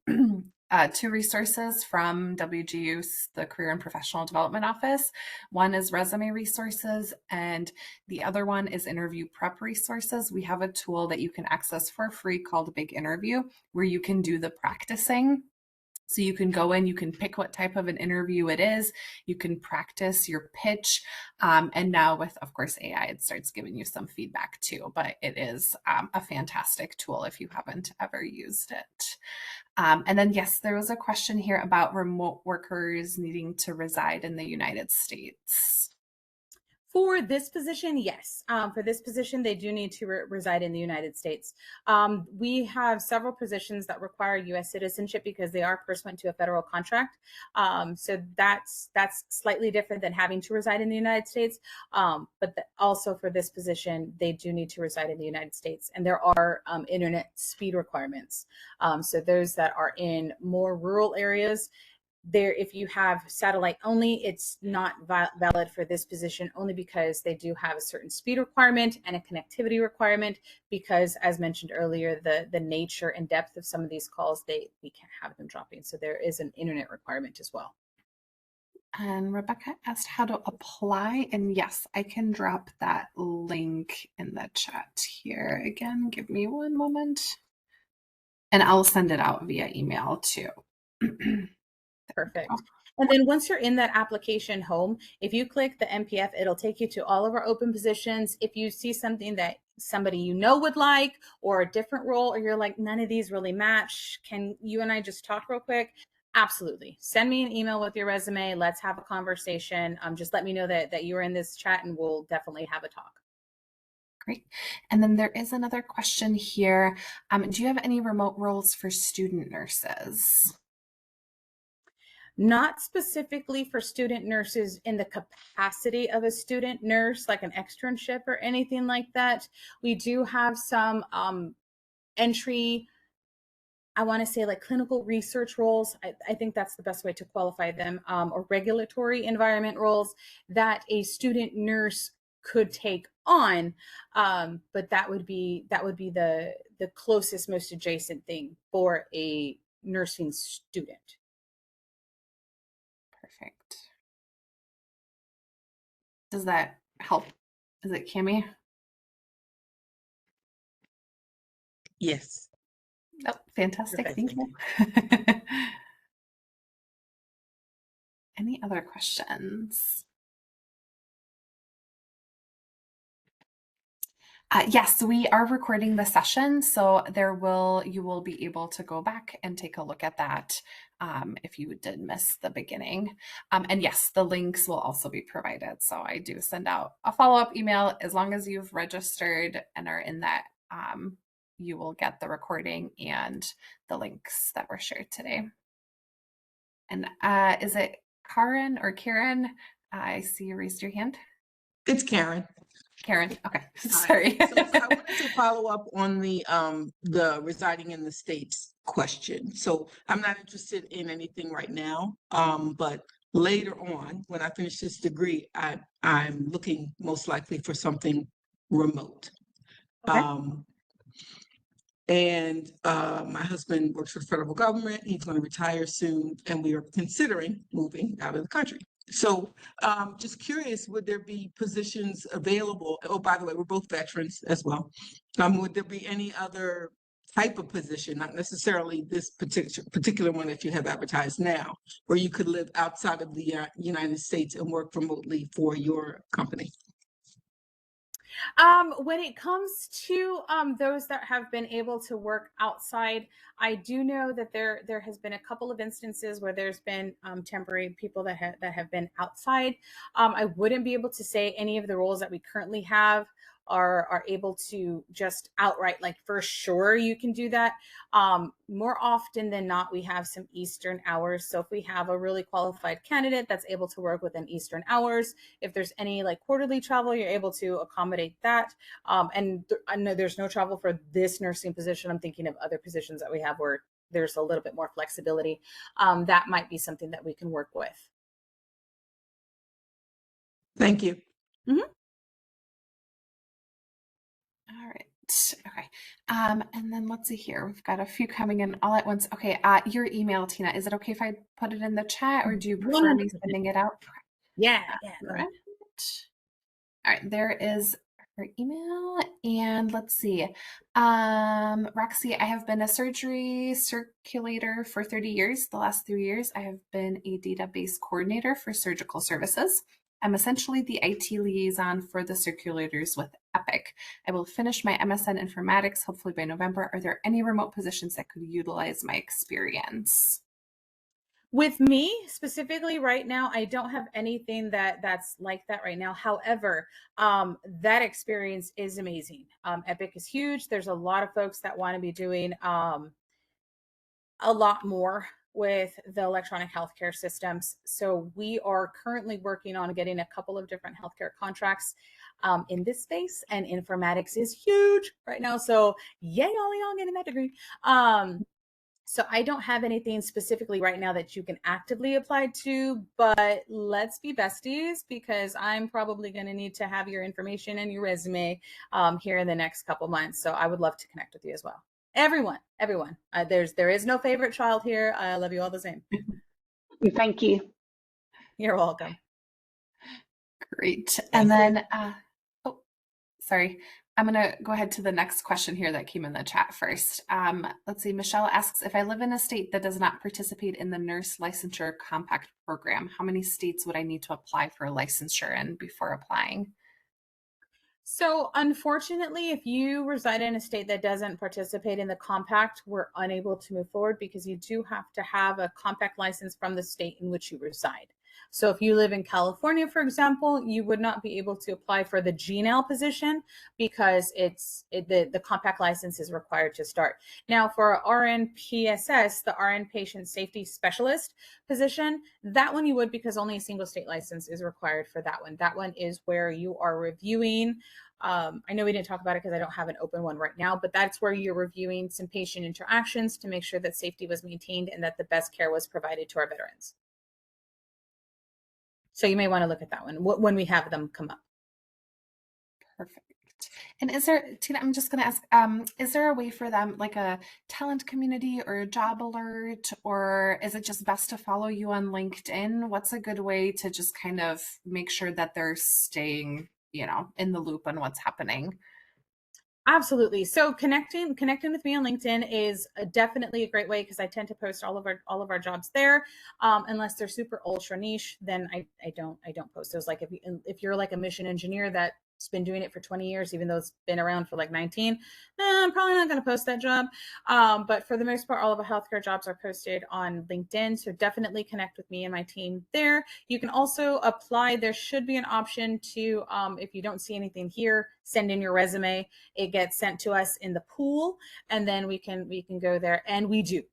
2 resources from WGU's, the Career and Professional Development Office. One is resume resources, and the other one is interview prep resources. We have a tool that you can access for free called Big Interview, where you can do the practicing. So you can go in, you can pick what type of an interview it is, you can practice your pitch. And now with, of course, AI, it starts giving you some feedback too, but it is a fantastic tool if you haven't ever used it. And then, yes, there was a question here about remote workers needing to reside in the United States. For this position, yes. For this position, they do need to reside in the United States. We have several positions that require U.S. citizenship because they are pursuant to a federal contract. So that's slightly different than having to reside in the United States. But also for this position, they do need to reside in the United States. And there are internet speed requirements. So those that are in more rural areas, there, if you have satellite only, it's not valid for this position, only because they do have a certain speed requirement and a connectivity requirement, because as mentioned earlier, the nature and depth of some of these calls, we can't have them dropping. So there is an internet requirement as well. And Rebecca asked how to apply. And yes, I can drop that link in the chat here. Again, give me one moment. And I'll send it out via email too. Perfect. And then once you're in that application home, if you click the MPF, it'll take you to all of our open positions. If you see something that somebody you know would like, or a different role, or you're like, none of these really match, can you and I just talk real quick? Absolutely. Send me an email with your resume. Let's have a conversation. Just let me know that you're in this chat, and we'll definitely have a talk. Great. And then there is another question here. Do you have any remote roles for student nurses? Not specifically for student nurses in the capacity of a student nurse, like an externship or anything like that. We do have some entry, I want to say like clinical research roles. I think that's the best way to qualify them, or regulatory environment roles that a student nurse could take on. But that would be the closest, most adjacent thing for a nursing student. Perfect. Does that help? Is it Cami? Yes. Oh, fantastic. Perfect. Thank you. Any other questions? Yes, we are recording the session, so you will be able to go back and take a look at that if you did miss the beginning. And yes, the links will also be provided. So I do send out a follow-up email. As long as you've registered and are in that, you will get the recording and the links that were shared today. And is it Karen or Karen? I see you raised your hand. It's Karen. Karen, okay, sorry. So I wanted to follow up on the residing in the States question. So I'm not interested in anything right now, but later on, when I finish this degree, I'm looking most likely for something remote. Okay. And my husband works for the federal government. He's going to retire soon, and we are considering moving out of the country. So just curious, would there be positions available? Oh, by the way, we're both veterans as well. Would there be any other type of position, not necessarily this particular one that you have advertised now, where you could live outside of the United States and work remotely for your company? When it comes to those that have been able to work outside, I do know that there has been a couple of instances where there's been temporary people that have been outside. I wouldn't be able to say any of the roles that we currently have are able to just outright, like, for sure you can do that. More often than not, we have some Eastern hours. So if we have a really qualified candidate that's able to work within Eastern hours, if there's any like quarterly travel, you're able to accommodate that. I know there's no travel for this nursing position. I'm thinking of other positions that we have where there's a little bit more flexibility. That might be something that we can work with. Thank you. Mhm. All right. Okay. And then let's see here. We've got a few coming in all at once. Okay. Your email, Tina, is it okay if I put it in the chat, or do you prefer me 100%. sending it out? Yeah. All right. All right. There is her email. And let's see. Roxy, I have been a surgery circulator for 30 years. The last 3 years, I have been a database coordinator for surgical services. I'm essentially the IT liaison for the circulators with Epic. I will finish my MSN Informatics hopefully by November. Are there any remote positions that could utilize my experience? With me specifically right now, I don't have anything that's like that right now. However, that experience is amazing. Epic is huge. There's a lot of folks that want to be doing a lot more with the electronic healthcare systems. So we are currently working on getting a couple of different healthcare contracts in this space, and informatics is huge right now. So yay, all y'all getting that degree. So I don't have anything specifically right now that you can actively apply to, but let's be besties, because I'm probably going to need to have your information and your resume here in the next couple months. So I would love to connect with you as well. Everyone. There is no favorite child here. I love you all the same. Thank you. You're welcome. Great. And then, oh, sorry. I'm going to go ahead to the next question here that came in the chat first. Let's see. Michelle asks, if I live in a state that does not participate in the nurse licensure compact program, how many states would I need to apply for licensure in before applying? So unfortunately, if you reside in a state that doesn't participate in the compact, we're unable to move forward, because you do have to have a compact license from the state in which you reside. So if you live in California, for example, you would not be able to apply for the GNAL position, because the compact license is required to start. Now for RN-PSS, the RN Patient Safety Specialist position, that one you would, because only a single state license is required for that one. That one is where you are reviewing. I know we didn't talk about it because I don't have an open one right now, but that's where you're reviewing some patient interactions to make sure that safety was maintained and that the best care was provided to our veterans. So you may want to look at that one when we have them come up. Perfect. And is there, Tina, I'm just going to ask, is there a way for them, like a talent community or a job alert, or is it just best to follow you on LinkedIn? What's a good way to just kind of make sure that they're staying, in the loop on what's happening? Absolutely. So connecting with me on LinkedIn is definitely a great way, because I tend to post all of our jobs there. Unless they're super ultra niche, then I don't post those. Like if you're like a mission engineer that's been doing it for 20 years, even though it's been around for like 19, I'm probably not going to post that job. But for the most part, all of the healthcare jobs are posted on LinkedIn. So definitely connect with me and my team there. You can also apply. There should be an option to, if you don't see anything here, send in your resume. It gets sent to us in the pool, and then we can go there. And we do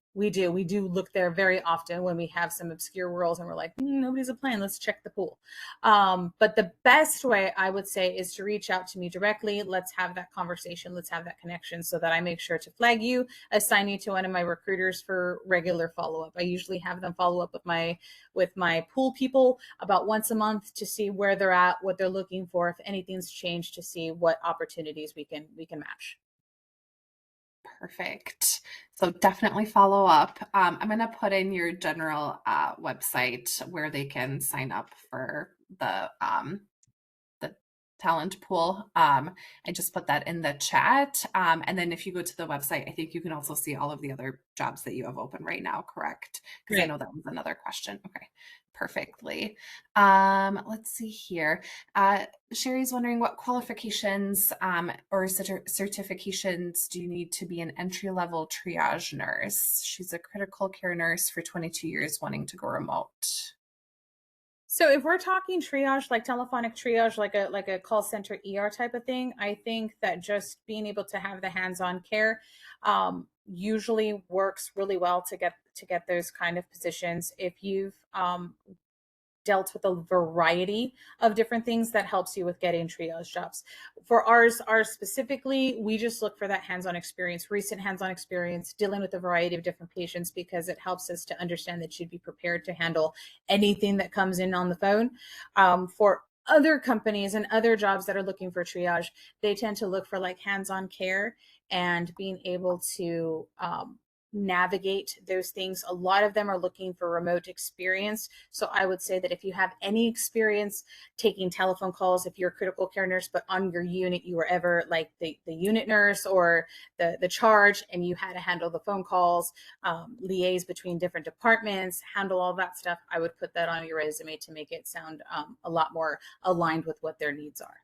look there very often when we have some obscure roles and we're like, nobody's applying, let's check the pool. But the best way, I would say, is to reach out to me directly. Let's have that conversation. Let's have that connection, so that I make sure to flag you, assign you to one of my recruiters for regular follow-up. I usually have them follow up with my pool people about once a month to see where they're at, what they're looking for, if anything's changed, to see what opportunities we can match. Perfect. So definitely follow up. I'm going to put in your general website where they can sign up for the talent pool. I just put that in the chat. And then if you go to the website, I think you can also see all of the other jobs that you have open right now, correct? Because I Right. know that was another question. Okay, perfectly. Let's see here. Sherry's wondering what qualifications or certifications do you need to be an entry-level triage nurse? She's a critical care nurse for 22 years wanting to go remote. So if we're talking triage, like telephonic triage, like a call center ER type of thing, I think that just being able to have the hands-on care usually works really well to get those kind of positions. If you've dealt with a variety of different things, that helps you with getting triage jobs. For ours specifically, we just look for that hands-on experience, recent hands-on experience, dealing with a variety of different patients, because it helps us to understand that you'd be prepared to handle anything that comes in on the phone. For other companies and other jobs that are looking for triage, they tend to look for like hands-on care and being able to navigate those things. A lot of them are looking for remote experience. So I would say that if you have any experience taking telephone calls, if you're a critical care nurse, but on your unit, you were ever like the unit nurse or the charge, and you had to handle the phone calls, liaise between different departments, handle all that stuff, I would put that on your resume to make it sound a lot more aligned with what their needs are.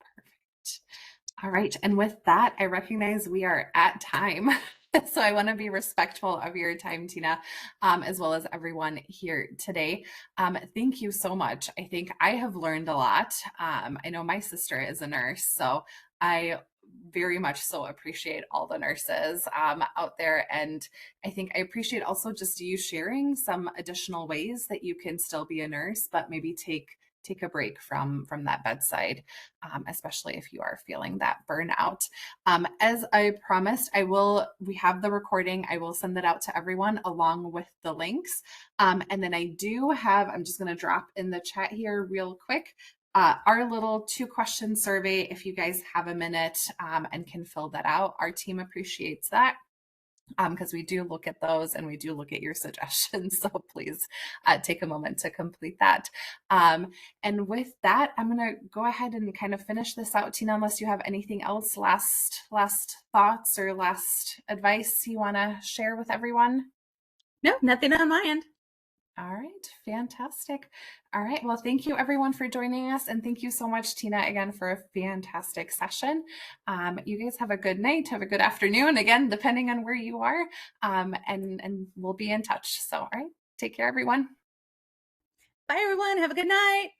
Perfect. All right. And with that, I recognize we are at time. So I want to be respectful of your time, Tina, as well as everyone here today. Thank you so much. I think I have learned a lot. I know my sister is a nurse, so I very much so appreciate all the nurses out there. And I think I appreciate also just you sharing some additional ways that you can still be a nurse, but maybe take a break from that bedside, especially if you are feeling that burnout. As I promised, we have the recording. I will send that out to everyone along with the links. And then I'm just going to drop in the chat here real quick, our little 2-question survey. If you guys have a minute and can fill that out, our team appreciates that. Because we do look at those and we do look at your suggestions. So please take a moment to complete that. And with that, I'm going to go ahead and kind of finish this out, Tina, unless you have anything else, last thoughts or last advice you want to share with everyone. No, nothing on my end. All right, fantastic. All right, well, thank you everyone for joining us. And thank you so much, Tina, again, for a fantastic session. You guys have a good night, have a good afternoon, again, depending on where you are, and we'll be in touch. So, all right, take care, everyone. Bye, everyone. Have a good night.